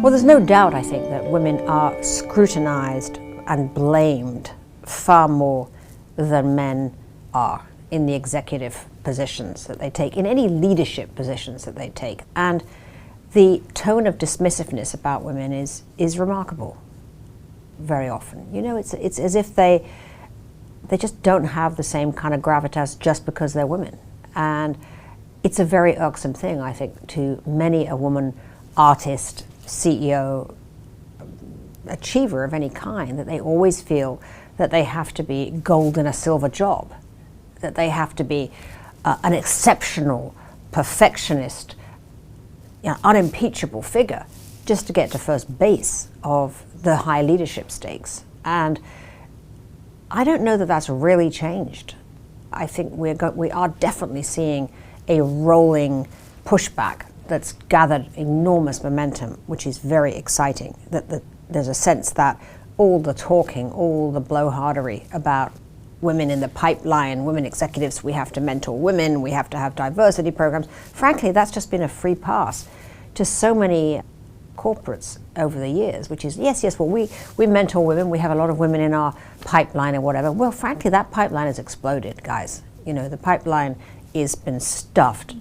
Well, there's no doubt, I think, that women are scrutinized and blamed far more than men are in the executive positions that they take, in any leadership positions that they take. And the tone of dismissiveness about women is remarkable very often. You know, it's as if they just don't have the same kind of gravitas just because they're women. And it's a very irksome thing, I think, to many a woman artist, CEO, achiever of any kind, that they always feel that they have to be gold in a silver job, that they have to be an exceptional, perfectionist, unimpeachable figure just to get to first base of the high leadership stakes. And I don't know that that's really changed. I think we are definitely seeing a rolling pushback that's gathered enormous momentum, which is very exciting. That there's a sense that all the talking, all the blowhardery about women in the pipeline, women executives, we have to mentor women, we have to have diversity programs. Frankly, that's just been a free pass to so many corporates over the years, which is, yes, well, we mentor women, we have a lot of women in our pipeline or whatever. Well, frankly, that pipeline has exploded, guys. You know, the pipeline has been stuffed,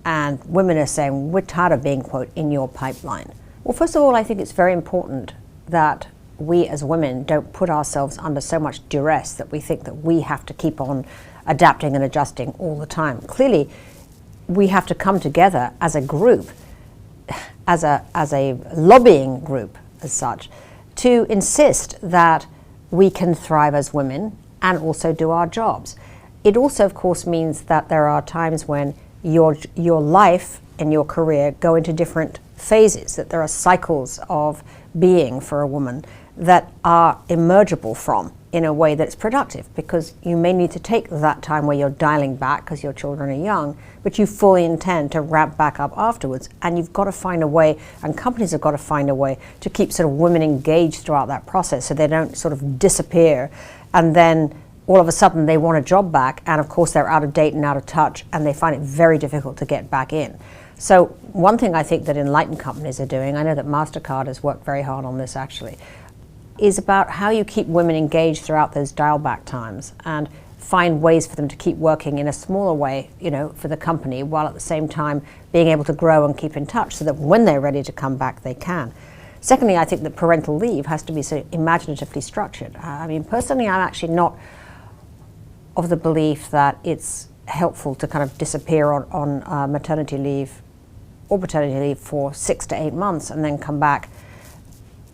and women are saying, we're tired of being, quote, in your pipeline. Well, first of all, I think it's very important that we as women don't put ourselves under so much duress that we think that we have to keep on adapting and adjusting all the time. Clearly, we have to come together as a group, as a lobbying group as such, to insist that we can thrive as women and also do our jobs. It also, of course, means that there are times when your life and your career go into different phases, that there are cycles of being for a woman that are emergible from in a way that's productive, because you may need to take that time where you're dialing back because your children are young, but you fully intend to ramp back up afterwards. And you've got to find a way, and companies have got to find a way to keep sort of women engaged throughout that process so they don't sort of disappear and then all of a sudden they want a job back, and of course they're out of date and out of touch, and they find it very difficult to get back in. So one thing I think that enlightened companies are doing, I know that MasterCard has worked very hard on this actually, is about how you keep women engaged throughout those dial-back times and find ways for them to keep working in a smaller way, you know, for the company, while at the same time being able to grow and keep in touch so that when they're ready to come back, they can. Secondly, I think that parental leave has to be sort of imaginatively structured. I mean, personally, I'm actually not of the belief that it's helpful to kind of disappear on maternity leave or paternity leave for 6 to 8 months and then come back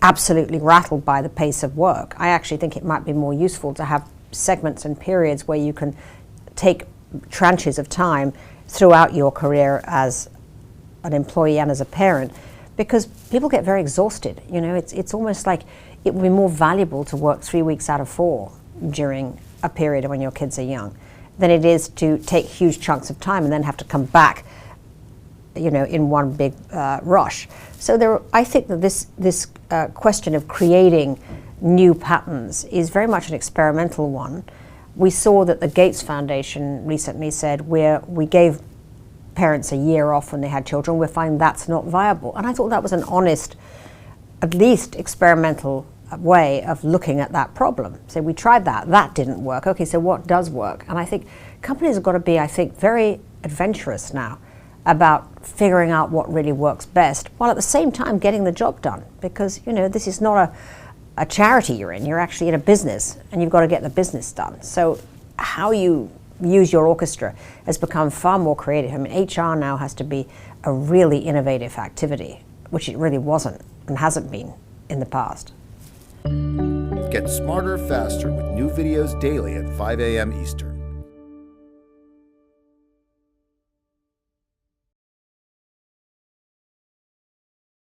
absolutely rattled by the pace of work. I actually think it might be more useful to have segments and periods where you can take tranches of time throughout your career as an employee and as a parent, because people get very exhausted. You know, it's almost like it would be more valuable to work 3 weeks out of 4 during a period when your kids are young than it is to take huge chunks of time and then have to come back, you know, in one big rush. So I think that this question of creating new patterns is very much an experimental one. We saw that the Gates Foundation recently said we gave parents a year off when they had children, we're finding that's not viable. And I thought that was an honest, at least experimental way of looking at that problem. So we tried that didn't work. Okay, so what does work? And I think companies have got to be, I think, very adventurous now about figuring out what really works best, while at the same time getting the job done. Because, you know, this is not a charity you're in, you're actually in a business, and you've got to get the business done. So how you use your orchestra has become far more creative. I mean, HR now has to be a really innovative activity, which it really wasn't and hasn't been in the past. Get smarter faster with new videos daily at 5 a.m. Eastern.